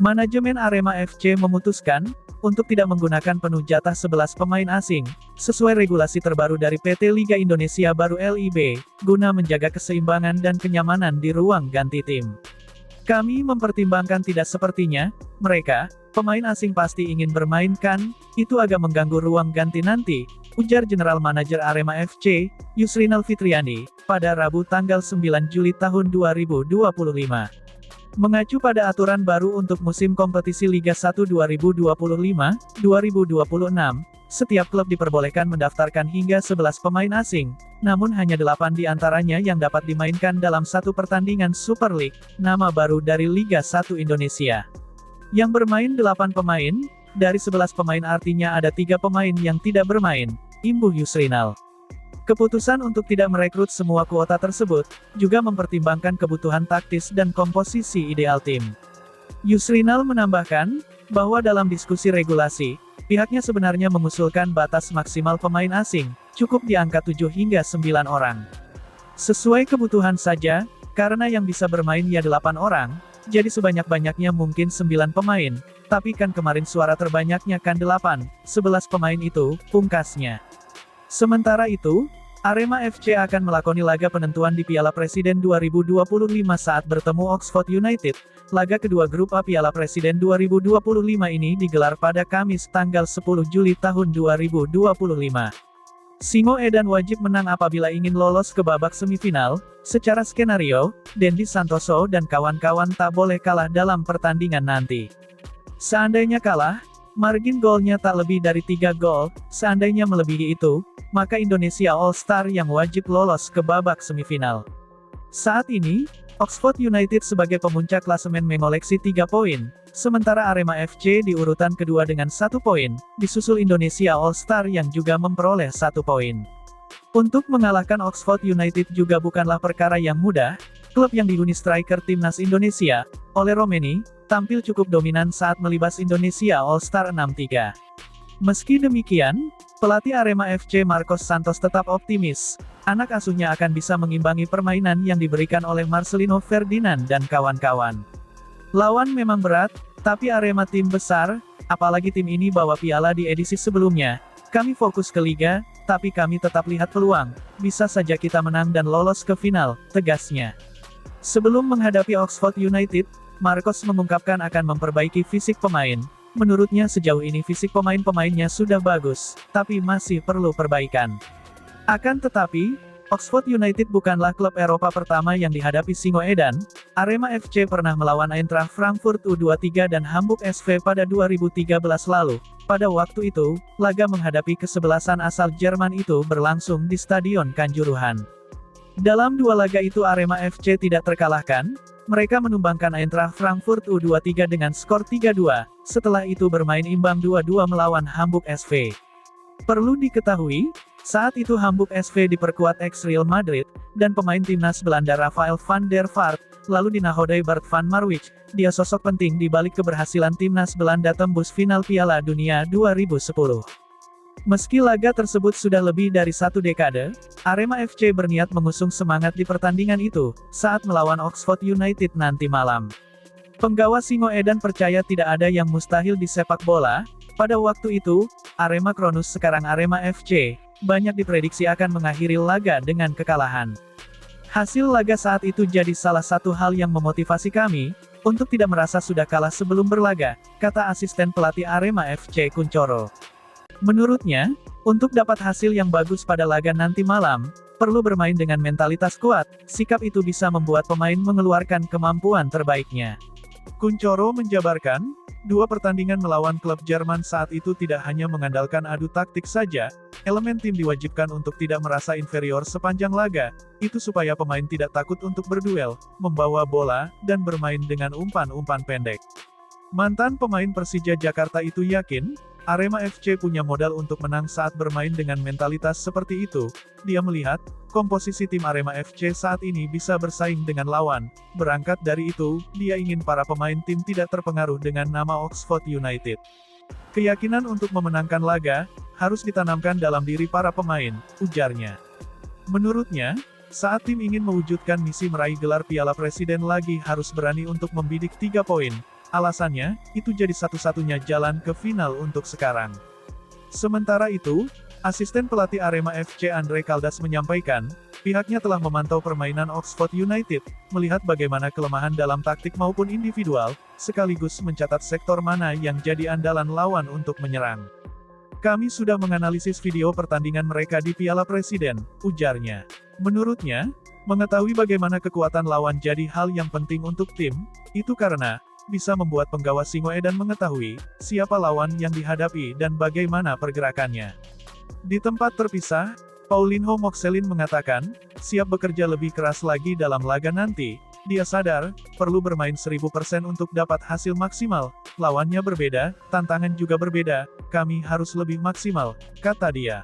Manajemen Arema FC memutuskan untuk tidak menggunakan penuh jatah 11 pemain asing, sesuai regulasi terbaru dari PT Liga Indonesia baru LIB, guna menjaga keseimbangan dan kenyamanan di ruang ganti tim. Kami mempertimbangkan tidak sepertinya, mereka, pemain asing pasti ingin bermain kan, itu agak mengganggu ruang ganti nanti, ujar General Manager Arema FC, Yusrinal Fitriani, pada Rabu tanggal 9 Juli tahun 2025. Mengacu pada aturan baru untuk musim kompetisi Liga 1 2025-2026, setiap klub diperbolehkan mendaftarkan hingga 11 pemain asing, namun hanya 8 di antaranya yang dapat dimainkan dalam satu pertandingan Super League, nama baru dari Liga 1 Indonesia. Yang bermain 8 pemain, dari 11 pemain artinya ada 3 pemain yang tidak bermain, imbuh Yusrinal. Keputusan untuk tidak merekrut semua kuota tersebut, juga mempertimbangkan kebutuhan taktis dan komposisi ideal tim. Yusrinal menambahkan, bahwa dalam diskusi regulasi, pihaknya sebenarnya mengusulkan batas maksimal pemain asing, cukup di angka 7 hingga 9 orang. Sesuai kebutuhan saja, karena yang bisa bermain ya 8 orang, jadi sebanyak-banyaknya mungkin 9 pemain, tapi kan kemarin suara terbanyaknya kan 8, 11 pemain itu, pungkasnya. Sementara itu, Arema FC akan melakoni laga penentuan di Piala Presiden 2025 saat bertemu Oxford United. Laga kedua grup A Piala Presiden 2025 ini digelar pada Kamis tanggal 10 Juli tahun 2025. Singo Edan wajib menang apabila ingin lolos ke babak semifinal. Secara skenario, Dendi Santoso dan kawan-kawan tak boleh kalah dalam pertandingan nanti. Seandainya kalah, margin golnya tak lebih dari 3 gol, seandainya melebihi itu, maka Indonesia All-Star yang wajib lolos ke babak semifinal. Saat ini, Oxford United sebagai pemuncak klasemen mengoleksi 3 poin, sementara Arema FC di urutan kedua dengan 1 poin, disusul Indonesia All-Star yang juga memperoleh 1 poin. Untuk mengalahkan Oxford United juga bukanlah perkara yang mudah, klub yang dihuni striker timnas Indonesia, Ole Romeni, tampil cukup dominan saat melibas Indonesia All-Star 6-3. Meski demikian, pelatih Arema FC Marcos Santos tetap optimis, anak asuhnya akan bisa mengimbangi permainan yang diberikan oleh Marcelino Ferdinand dan kawan-kawan. Lawan memang berat, tapi Arema tim besar, apalagi tim ini bawa piala di edisi sebelumnya. Kami fokus ke Liga, tapi kami tetap lihat peluang, bisa saja kita menang dan lolos ke final, tegasnya. Sebelum menghadapi Oxford United, Marcos mengungkapkan akan memperbaiki fisik pemain. Menurutnya sejauh ini fisik pemain-pemainnya sudah bagus, tapi masih perlu perbaikan. Akan tetapi, Oxford United bukanlah klub Eropa pertama yang dihadapi Singo Edan. Arema FC pernah melawan Eintracht Frankfurt U23 dan Hamburg SV pada 2013 lalu. Pada waktu itu, laga menghadapi kesebelasan asal Jerman itu berlangsung di Stadion Kanjuruhan. Dalam 2 laga itu Arema FC tidak terkalahkan. Mereka menumbangkan Eintracht Frankfurt U23 dengan skor 3-2, setelah itu bermain imbang 2-2 melawan Hamburg SV. Perlu diketahui, saat itu Hamburg SV diperkuat ex-Real Madrid, dan pemain timnas Belanda Rafael van der Vaart, lalu dinahodai Bart van Marwijk, dia sosok penting di balik keberhasilan timnas Belanda tembus final Piala Dunia 2010. Meski laga tersebut sudah lebih dari 1 dekade, Arema FC berniat mengusung semangat di pertandingan itu, saat melawan Oxford United nanti malam. Penggawa Singo Edan percaya tidak ada yang mustahil di sepak bola. Pada waktu itu, Arema Kronus sekarang Arema FC, banyak diprediksi akan mengakhiri laga dengan kekalahan. Hasil laga saat itu jadi salah satu hal yang memotivasi kami, untuk tidak merasa sudah kalah sebelum berlaga, kata asisten pelatih Arema FC Kuncoro. Menurutnya, untuk dapat hasil yang bagus pada laga nanti malam, perlu bermain dengan mentalitas kuat, sikap itu bisa membuat pemain mengeluarkan kemampuan terbaiknya. Kuncoro menjabarkan, 2 pertandingan melawan klub Jerman saat itu tidak hanya mengandalkan adu taktik saja, elemen tim diwajibkan untuk tidak merasa inferior sepanjang laga, itu supaya pemain tidak takut untuk berduel, membawa bola, dan bermain dengan umpan-umpan pendek. Mantan pemain Persija Jakarta itu yakin, Arema FC punya modal untuk menang saat bermain dengan mentalitas seperti itu. Dia melihat, komposisi tim Arema FC saat ini bisa bersaing dengan lawan. Berangkat dari itu, dia ingin para pemain tim tidak terpengaruh dengan nama Oxford United. Keyakinan untuk memenangkan laga, harus ditanamkan dalam diri para pemain, ujarnya. Menurutnya, saat tim ingin mewujudkan misi meraih gelar Piala Presiden lagi harus berani untuk membidik 3 poin. Alasannya, itu jadi satu-satunya jalan ke final untuk sekarang. Sementara itu, asisten pelatih Arema FC Andre Caldas menyampaikan, pihaknya telah memantau permainan Oxford United, melihat bagaimana kelemahan dalam taktik maupun individual, sekaligus mencatat sektor mana yang jadi andalan lawan untuk menyerang. Kami sudah menganalisis video pertandingan mereka di Piala Presiden, ujarnya. Menurutnya, mengetahui bagaimana kekuatan lawan jadi hal yang penting untuk tim, itu karena bisa membuat penggawa Singoedan mengetahui siapa lawan yang dihadapi dan bagaimana pergerakannya. Di tempat terpisah, Paulinho Moxelin mengatakan, siap bekerja lebih keras lagi dalam laga nanti. Dia sadar, perlu bermain 1000% untuk dapat hasil maksimal. Lawannya berbeda, tantangan juga berbeda, kami harus lebih maksimal, kata dia.